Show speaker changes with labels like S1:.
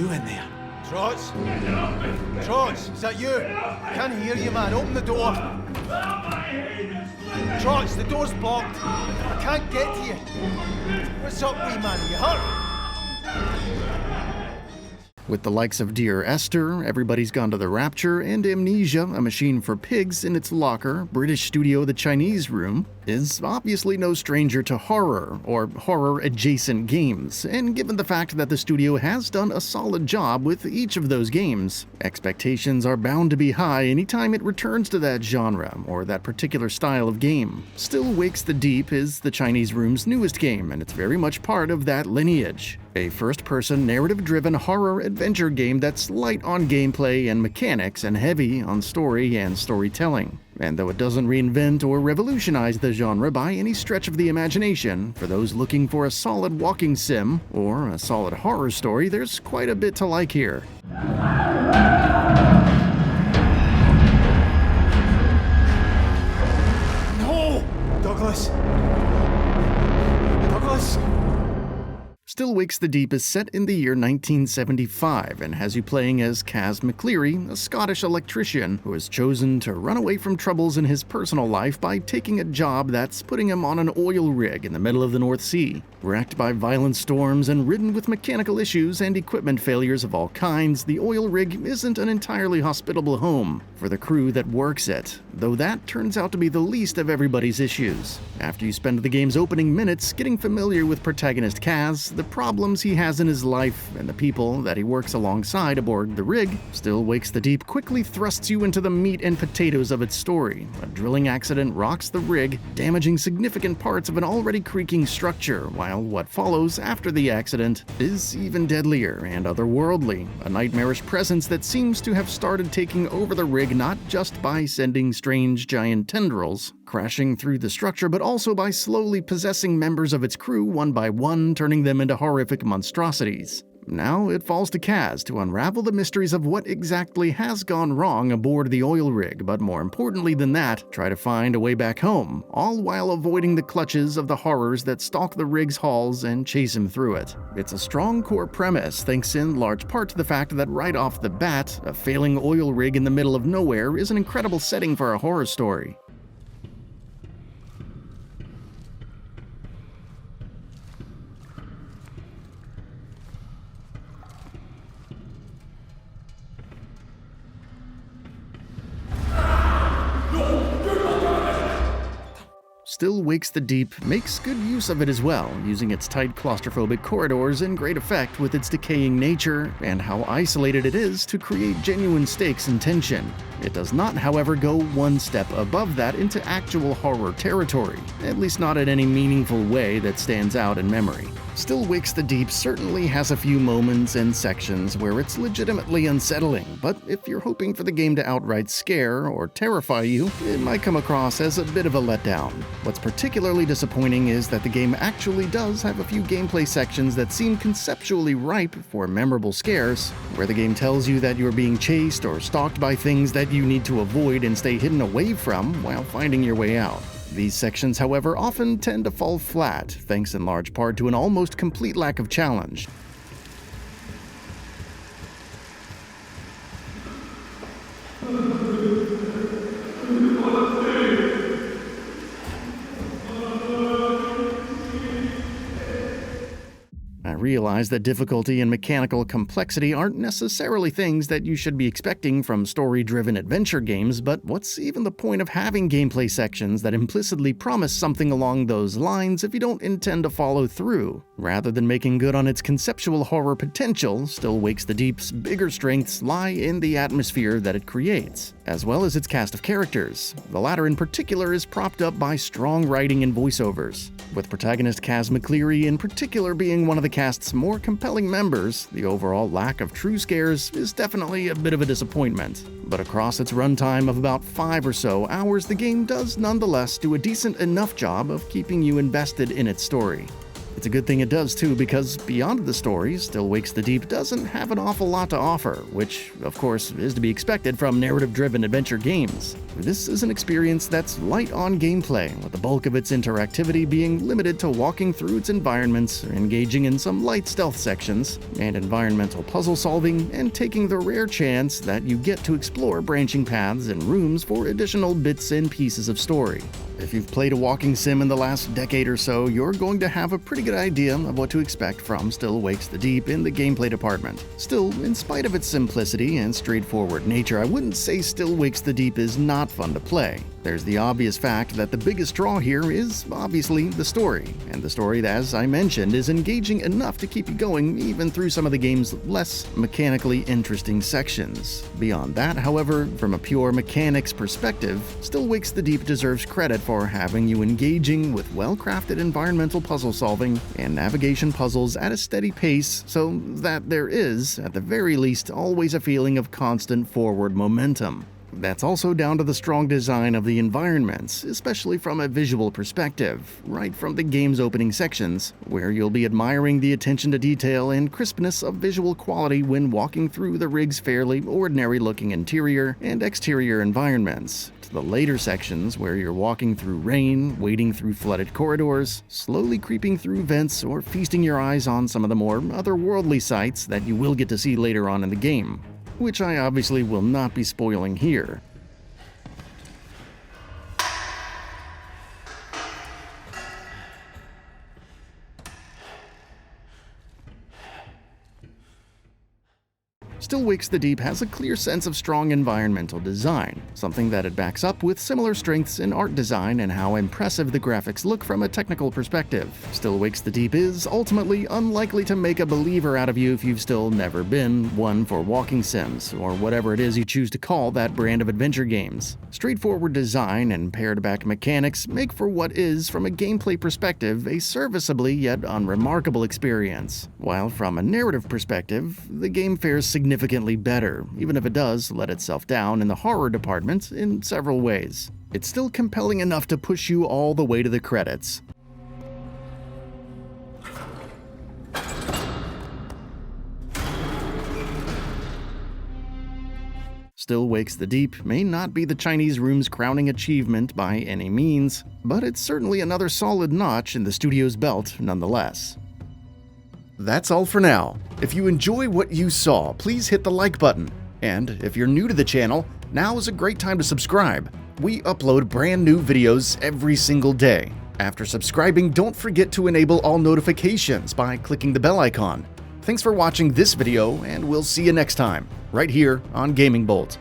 S1: you in there? Trots? Trots, is that you? I can't hear you, man. Open the door. Trots, the door's blocked. I can't get to you. What's up, wee man? You hurt?
S2: With the likes of Dear Esther, Everybody's Gone to the Rapture, and Amnesia, A Machine for Pigs in its locker, British studio The Chinese Room is obviously no stranger to horror, or horror-adjacent games, and given the fact that the studio has done a solid job with each of those games, expectations are bound to be high anytime it returns to that genre, or that particular style of game. Still Wakes the Deep is The Chinese Room's newest game, and it's very much part of that lineage. A first-person, narrative-driven horror-adventure game that's light on gameplay and mechanics and heavy on story and storytelling. And though it doesn't reinvent or revolutionize the genre by any stretch of the imagination, for those looking for a solid walking sim or a solid horror story, there's quite a bit to like here.
S1: No! Douglas! Douglas!
S2: Still Wakes the Deep is set in the year 1975 and has you playing as Kaz McCleary, a Scottish electrician who has chosen to run away from troubles in his personal life by taking a job that's putting him on an oil rig in the middle of the North Sea. Racked by violent storms and ridden with mechanical issues and equipment failures of all kinds, the oil rig isn't an entirely hospitable home for the crew that works it, though that turns out to be the least of everybody's issues. After you spend the game's opening minutes getting familiar with protagonist Kaz, the problems he has in his life, and the people that he works alongside aboard the rig, Still Wakes the Deep quickly thrusts you into the meat and potatoes of its story. A drilling accident rocks the rig, damaging significant parts of an already creaking structure, while what follows after the accident is even deadlier and otherworldly, a nightmarish presence that seems to have started taking over the rig not just by sending strange giant tendrils crashing through the structure, but also by slowly possessing members of its crew one by one, turning them into horrific monstrosities. Now it falls to Kaz to unravel the mysteries of what exactly has gone wrong aboard the oil rig, but more importantly than that, try to find a way back home, all while avoiding the clutches of the horrors that stalk the rig's halls and chase him through it. It's a strong core premise, thanks in large part to the fact that right off the bat, a failing oil rig in the middle of nowhere is an incredible setting for a horror story. Still Wakes the Deep makes good use of it as well, using its tight claustrophobic corridors in great effect with its decaying nature and how isolated it is to create genuine stakes and tension. It does not, however, go one step above that into actual horror territory, at least not in any meaningful way that stands out in memory. Still Wakes the Deep certainly has a few moments and sections where it's legitimately unsettling, but if you're hoping for the game to outright scare or terrify you, it might come across as a bit of a letdown. What's particularly disappointing is that the game actually does have a few gameplay sections that seem conceptually ripe for memorable scares, where the game tells you that you're being chased or stalked by things that you need to avoid and stay hidden away from while finding your way out. These sections, however, often tend to fall flat, thanks in large part to an almost complete lack of challenge. I realize that difficulty and mechanical complexity aren't necessarily things that you should be expecting from story-driven adventure games, but what's even the point of having gameplay sections that implicitly promise something along those lines if you don't intend to follow through? Rather than making good on its conceptual horror potential, Still Wakes the Deep's bigger strengths lie in the atmosphere that it creates, as well as its cast of characters. The latter in particular is propped up by strong writing and voiceovers. With protagonist Kaz McCleary in particular being one of the cast's more compelling members, the overall lack of true scares is definitely a bit of a disappointment. But across its runtime of about 5 or so hours, the game does nonetheless do a decent enough job of keeping you invested in its story. It's a good thing it does too, because beyond the story, Still Wakes the Deep doesn't have an awful lot to offer, which, of course, is to be expected from narrative-driven adventure games. This is an experience that's light on gameplay, with the bulk of its interactivity being limited to walking through its environments, engaging in some light stealth sections, and environmental puzzle solving, and taking the rare chance that you get to explore branching paths and rooms for additional bits and pieces of story. If you've played a walking sim in the last decade or so, you're going to have a pretty good idea of what to expect from Still Wakes the Deep in the gameplay department. Still, in spite of its simplicity and straightforward nature, I wouldn't say Still Wakes the Deep is not fun to play. There's the obvious fact that the biggest draw here is obviously the story, and the story, as I mentioned, is engaging enough to keep you going even through some of the game's less mechanically interesting sections. Beyond that, however, from a pure mechanics perspective, Still Wakes the Deep deserves credit for having you engaging with well-crafted environmental puzzle solving and navigation puzzles at a steady pace, so that there is, at the very least, always a feeling of constant forward momentum. That's also down to the strong design of the environments, especially from a visual perspective, right from the game's opening sections, where you'll be admiring the attention to detail and crispness of visual quality when walking through the rig's fairly ordinary-looking interior and exterior environments, to the later sections where you're walking through rain, wading through flooded corridors, slowly creeping through vents, or feasting your eyes on some of the more otherworldly sights that you will get to see later on in the game, which I obviously will not be spoiling here. Still Wakes the Deep has a clear sense of strong environmental design, something that it backs up with similar strengths in art design and how impressive the graphics look from a technical perspective. Still Wakes the Deep is ultimately unlikely to make a believer out of you if you've still never been one for walking sims, or whatever it is you choose to call that brand of adventure games. Straightforward design and pared-back mechanics make for what is, from a gameplay perspective, a serviceably yet unremarkable experience, while from a narrative perspective, the game fares significantly better, even if it does let itself down in the horror department in several ways. It's still compelling enough to push you all the way to the credits. Still Wakes the Deep may not be the Chinese room's crowning achievement by any means, but it's certainly another solid notch in the studio's belt nonetheless. That's all for now. If you enjoy what you saw, please hit the like button. And if you're new to the channel, now is a great time to subscribe. We upload brand new videos every single day. After subscribing, don't forget to enable all notifications by clicking the bell icon. Thanks for watching this video, and we'll see you next time, right here on GamingBolt.